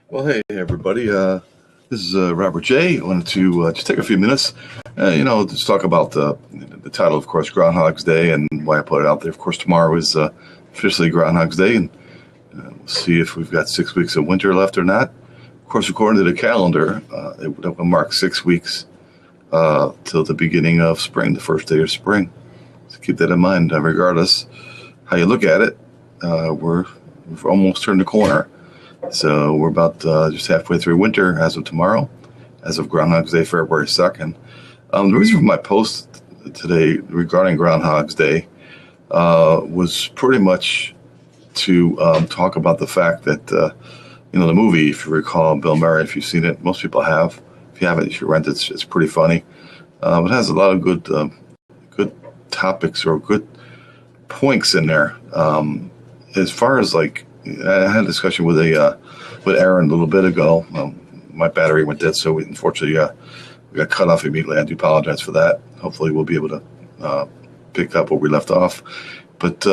Well, hey everybody. This is Robert J. I wanted to just take a few minutes, just talk about the title, of course, Ground Hogs Day, and why I put it out there. Of course, tomorrow is officially Ground Hogs Day, and we'll see if we've got 6 weeks of winter left or not. Of course, according to the calendar, it will mark 6 weeks till the beginning of spring, the first day of spring. So keep that in mind. Regardless how you look at it, we've almost turned the corner. So we're about just halfway through winter as of tomorrow, as of Groundhog's Day, February 2nd. The reason for my post today regarding Groundhog's Day was pretty much to talk about the fact that, the movie, if you recall, Bill Murray, if you've seen it, most people have. If you haven't, you should rent it. It's pretty funny. It has a lot of good topics or good points in there. As far as I had a discussion with Aaron a little bit ago. My battery went dead, so unfortunately we got cut off immediately. I do apologize for that. Hopefully we'll be able to pick up where we left off. But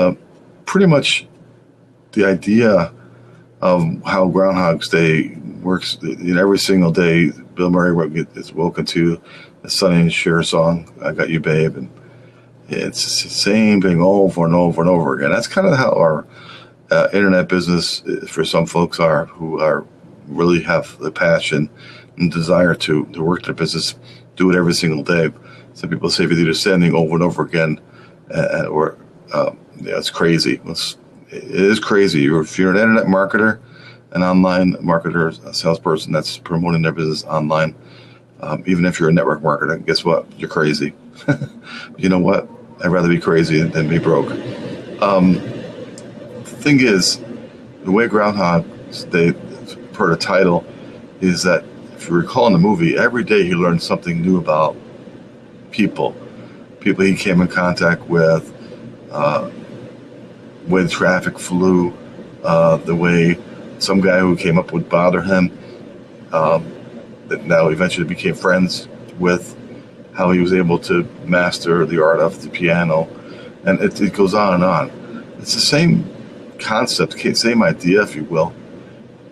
pretty much the idea of how Groundhog's Day works, every single day, Bill Murray is woken to the Sonny and Cher song, I Got You, Babe, and it's the same thing over and over and over again. That's kind of how our internet business for some folks who really have the passion and desire to work their business, do it every single day. Some people say if you do the same thing over and over again, it's crazy. It is crazy. If you're an internet marketer, an online marketer, a salesperson that's promoting their business online, even if you're a network marketer, guess what? You're crazy. You know what? I'd rather be crazy than be broke. The thing is, the way Groundhog's Day, per the title, is that if you recall in the movie, every day he learned something new about people he came in contact with, when traffic flew, the way some guy who came up would bother him, that now eventually became friends with, how he was able to master the art of the piano, and it goes on and on. It's the same concept, same idea, if you will,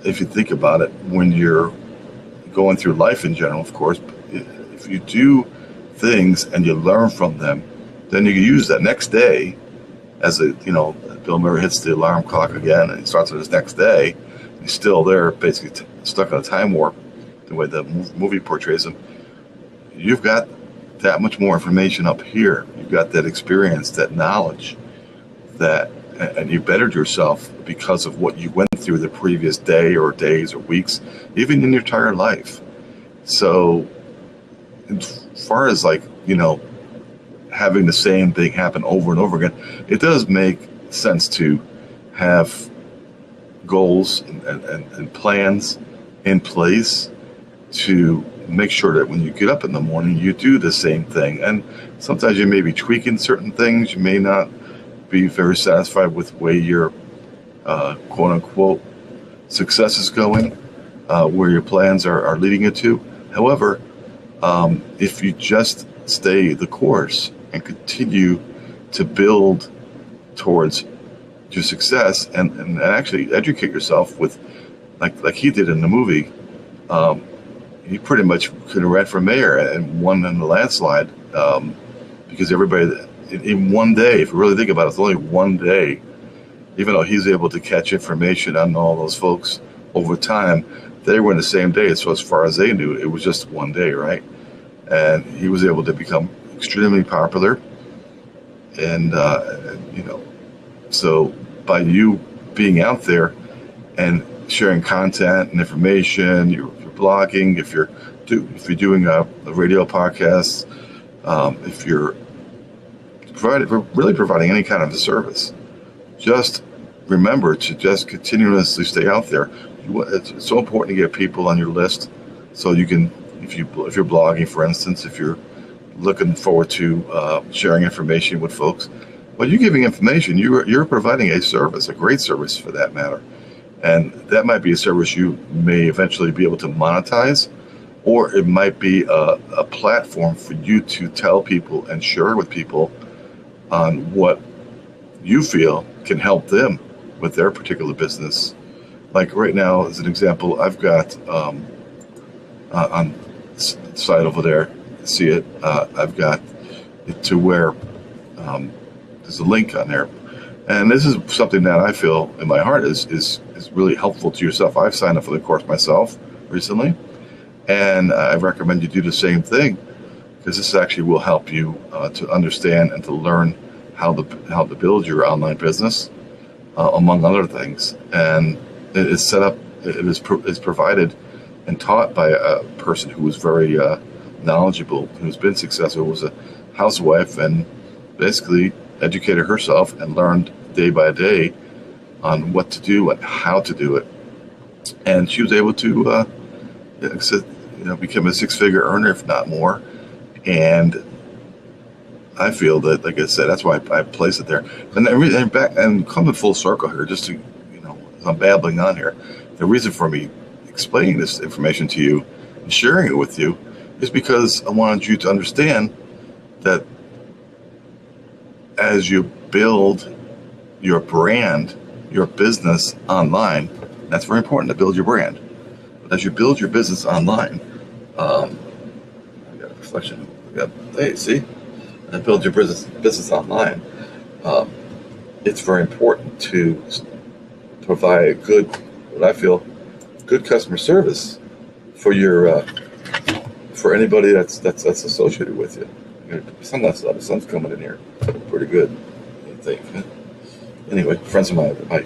if you think about it, when you're going through life in general, of course. If you do things and you learn from them, then you can use that next day as Bill Murray hits the alarm clock again and he starts on his next day. He's still there, basically stuck in a time warp, the way the movie portrays him. You've got that much more information up here. You've got that experience, that knowledge, and you bettered yourself because of what you went through the previous day or days or weeks, even in your entire life. So as far as having the same thing happen over and over again, it does make sense to have goals and plans in place to make sure that when you get up in the morning, you do the same thing. And sometimes you may be tweaking certain things. You may not be very satisfied with the way your quote unquote success is going, where your plans are leading you to. However, if you just stay the course and continue to build towards your success and actually educate yourself with, like he did in the movie, he pretty much could have ran for mayor and won in the landslide, because everybody, in one day, if you really think about it, it's only one day, even though he's able to catch information on all those folks over time, they were in the same day. So as far as they knew, it was just one day, right? And he was able to become extremely popular. And, so by you being out there and sharing content and information, you're blogging, if you're doing a radio podcast, if you're providing any kind of a service, just remember to just continuously stay out there. It's so important to get people on your list, so you can, if you're blogging, for instance, if you're looking forward to sharing information with folks, well, you're giving information. You're providing a service, a great service for that matter, and that might be a service you may eventually be able to monetize, or it might be a platform for you to tell people and share with people on what you feel can help them with their particular business Like right now, as an example, I've got on the side over there, see it, I've got it to where there's a link on there. And this is something that I feel in my heart is really helpful to yourself. I've signed up for the course myself recently, and I recommend you do the same thing, because this actually will help you to understand and to learn how to build your online business, among other things. And it is set up, it's provided and taught by a person who was very knowledgeable, who's been successful, was a housewife, and basically educated herself and learned day by day on what to do and how to do it. And she was able to become a six-figure earner, if not more. And I feel that, like I said, that's why I place it there. And coming full circle here, just to, as I'm babbling on here, the reason for me explaining this information to you and sharing it with you is because I wanted you to understand that as you build your brand, your business online, that's very important to build your brand. But as you build your business online, I got a reflection. Hey, see? Build your business online. It's very important to provide what I feel, good customer service for your for anybody that's associated with you. Sunglasses on. The sun's coming in here pretty good, I think. Anyway, friends of mine at my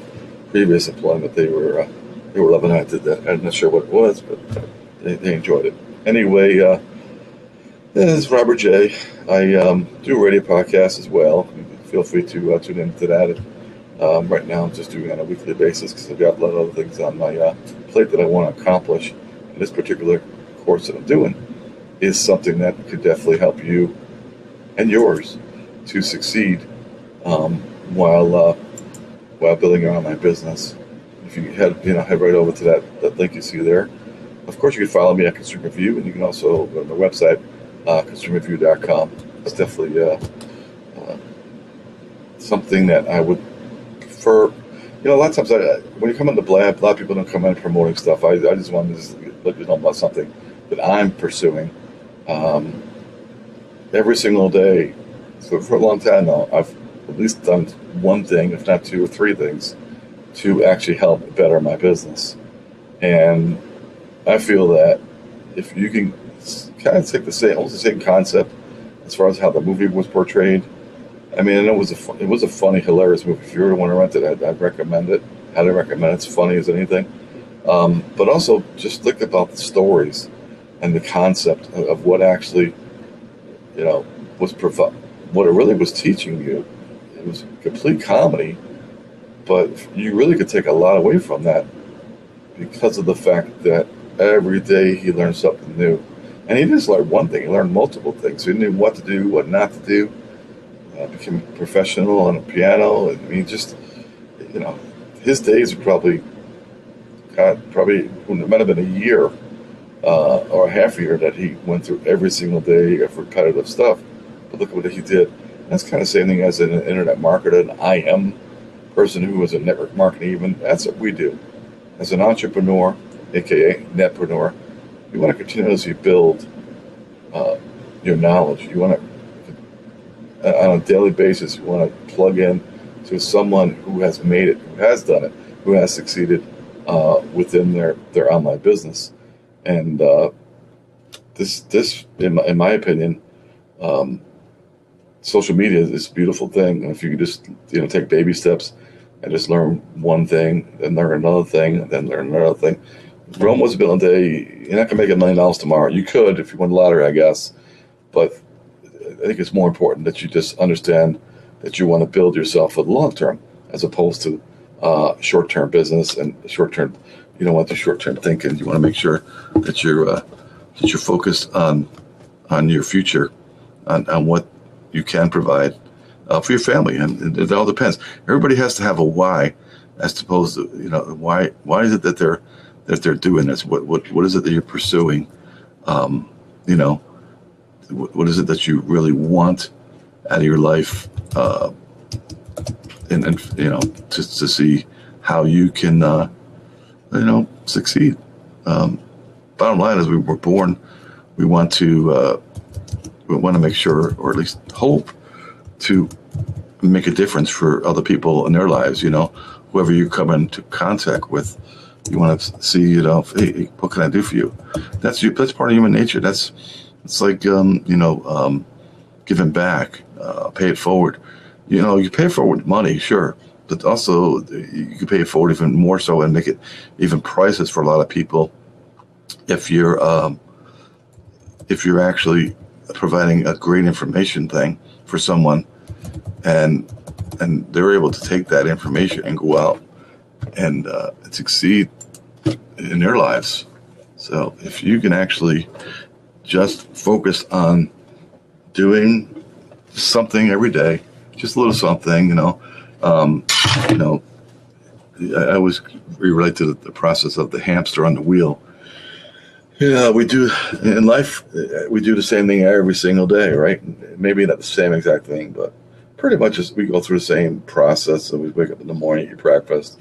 previous employment, they were loving how I did that. I'm not sure what it was, but they enjoyed it. Anyway, this is Robert J. I do a radio podcast as well. Feel free to tune into that. Right now, I'm just doing it on a weekly basis because I've got a lot of other things on my plate that I want to accomplish. And this particular course that I'm doing is something that could definitely help you and yours to succeed while building your online business. If you head right over to that link you see there. Of course, you can follow me at Consumer Review, and you can also go to my website, consumerreview.com. It's definitely something that I would prefer. A lot of times when you come on the blab, a lot of people don't come in promoting stuff. I just wanted to let you know about something that I'm pursuing. Every single day for a long time now, I've at least done one thing, if not two or three things, to actually help better my business. And I feel that if you can kind of take almost the same concept as far as how the movie was portrayed. I mean, it was a funny, hilarious movie. If you ever want to rent it, I'd recommend it. I'd recommend it. It's funny as anything. But also just think about the stories and the concept of what actually, what it really was teaching you. It was complete comedy, but you really could take a lot away from that because of the fact that every day he learned something new. And he didn't just learn one thing, he learned multiple things. He knew what to do, what not to do. Became professional on the piano. I mean, just, his days were probably, it might have been a year or a half a year that he went through every single day of repetitive stuff. But look at what he did. That's kind of the same thing as an internet marketer, an IM person who is a network marketing even. That's what we do. As an entrepreneur, aka netpreneur, you want to continuously build your knowledge. You want to, on a daily basis, you want to plug in to someone who has made it, who has done it, who has succeeded within their online business. And this, in my opinion, social media is a beautiful thing. And if you could just take baby steps and just learn one thing, then learn another thing, and then learn another thing. Rome wasn't built in a day. You're not gonna make $1 million tomorrow. You could if you won the lottery, I guess, but I think it's more important that you just understand that you want to build yourself for the long term, as opposed to short-term business and short-term. You don't want the short-term thinking. You want to make sure that you're focused on your future, on what you can provide for your family, and it all depends. Everybody has to have a why, as opposed to why is it that they're doing this? What is it that you're pursuing? What is it that you really want out of your life? And to see how you can succeed. Bottom line is, we were born. We want to make sure, or at least hope, to make a difference for other people in their lives. Whoever you come into contact with, you want to see, hey, what can I do for you? That's part of human nature. It's like giving back, pay it forward. You pay it forward with money, sure, but also you can pay it forward even more so and make it even priceless for a lot of people if you're actually providing a great information thing for someone, and they're able to take that information and go out and succeed in their lives. So if you can actually just focus on doing something every day, just a little something, I always relate to the process of the hamster on the wheel. Yeah, we do in life. We do the same thing every single day, right? Maybe not the same exact thing, but pretty much we go through the same process. So we wake up in the morning, eat your breakfast,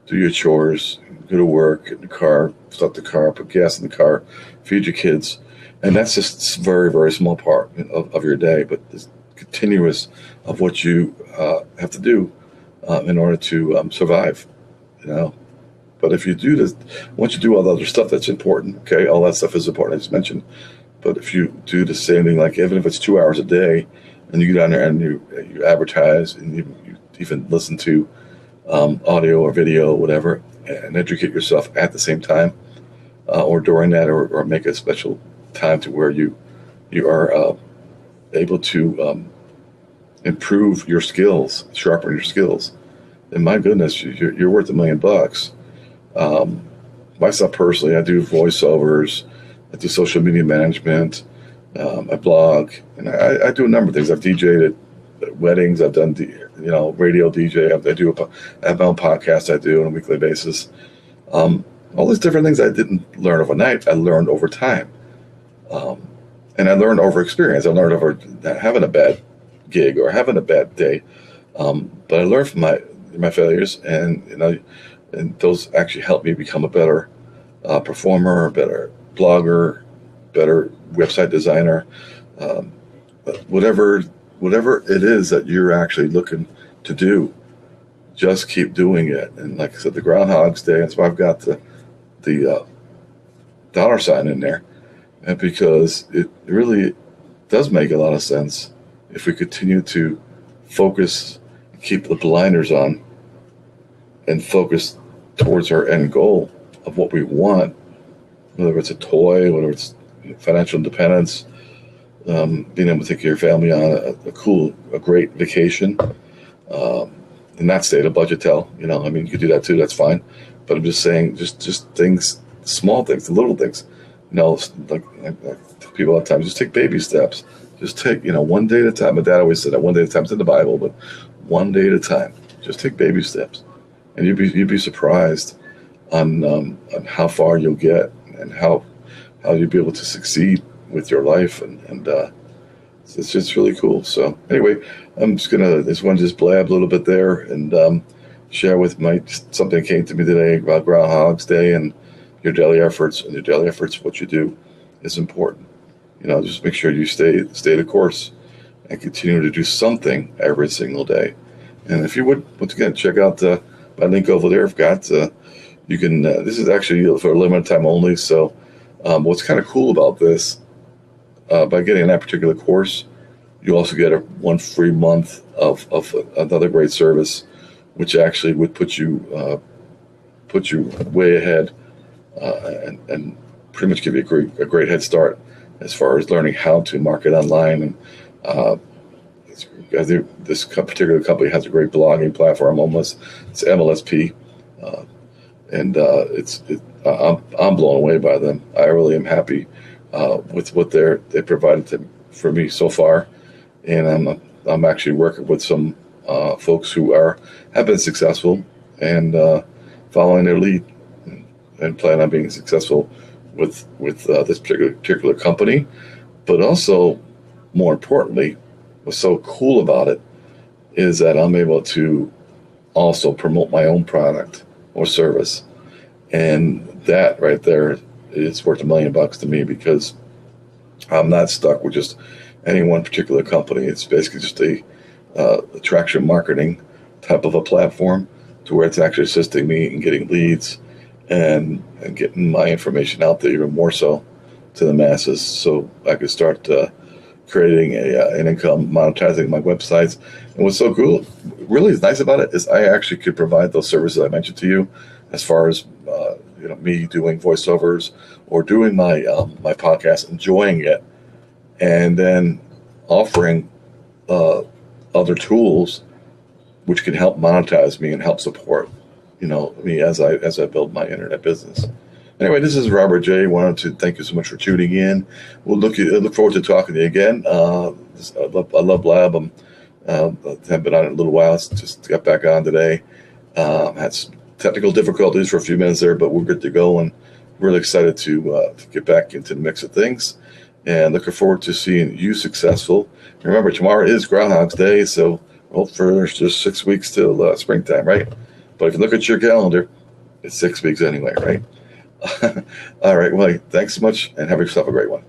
do your chores, go to work, get in the car, start the car, put gas in the car, feed your kids. And that's just a very, very small part of your day, but it's continuous of what you have to do in order to survive, But if you do this, once you do all the other stuff that's important, okay, all that stuff is important, I just mentioned. But if you do the same thing, like even if it's 2 hours a day, and you get on there and you advertise, and you even listen to audio or video, whatever, and educate yourself at the same time, or during that, or make a special time to where you are able to improve your skills, sharpen your skills, then my goodness, you're worth $1 million. Myself personally, I do voiceovers, I do social media management, I blog, and I do a number of things. I've DJed at weddings, I've done radio DJ, I have my own podcast I do on a weekly basis. All these different things I didn't learn overnight, I learned over time. And I learned over experience. I learned over having a bad gig or having a bad day. But I learned from my failures, and those actually helped me become a better performer, a better blogger, better website designer. Whatever it is that you're actually looking to do, just keep doing it. And like I said, the Ground Hogs Day, that's why I've got the $sign in there. And because it really does make a lot of sense if we continue to focus, keep the blinders on, and focus towards our end goal of what we want, whether it's a toy, whether it's financial independence, being able to take your family on a great vacation, and not stay at a budget hotel. You could do that too, that's fine. But I'm just saying, just things, small things, the little things. Like people all the time, just take baby steps. Just take, one day at a time. My dad always said that one day at a time. It's in the Bible, but one day at a time. Just take baby steps, and you'd be surprised on how far you'll get and how you'll be able to succeed with your life, and it's just really cool. So anyway, I'm just just blab a little bit there and share with something that came to me today about Ground Hogs Day and your daily efforts. And your daily efforts, what you do, is important. Just make sure you stay the course and continue to do something every single day. And if you would, once again, check out my link over there. I've got you can. This is actually for a limited time only. So what's kind of cool about this, by getting that particular course, you also get 1 free month of another great service, which actually would put you way ahead, and pretty much give you a great head start as far as learning how to market online. And this particular company has a great blogging platform. It's MLSP, and I'm blown away by them. I really am happy with what they provided for me so far, and I'm actually working with some folks who have been successful and following their lead, and plan on being successful with this particular company. But also, more importantly, what's so cool about it is that I'm able to also promote my own product or service, And that right there is worth $1 million to me, because I'm not stuck with just any one particular company. It's basically just a attraction marketing type of a platform, to where it's actually assisting me in getting leads and getting my information out there even more so to the masses, so I could start creating an income, monetizing my websites. And what's so cool, really nice about it, is I actually could provide those services I mentioned to you, as far as me doing voiceovers or doing my podcast, enjoying it, and then offering other tools which can help monetize me and help support me as I build my internet business. Anyway, this is Robert J. Wanted to thank you so much for tuning in. We'll look forward to talking to you again. I love Lab. Haven't been on it in a little while. Just got back on today. Had some technical difficulties for a few minutes there, but we're good to go, and really excited to get back into the mix of things. And looking forward to seeing you successful. Remember, tomorrow is Ground Hogs Day, so for just 6 weeks till springtime, right? But if you look at your calendar, it's 6 weeks anyway, right? All right. Well, thanks so much, and have yourself a great one.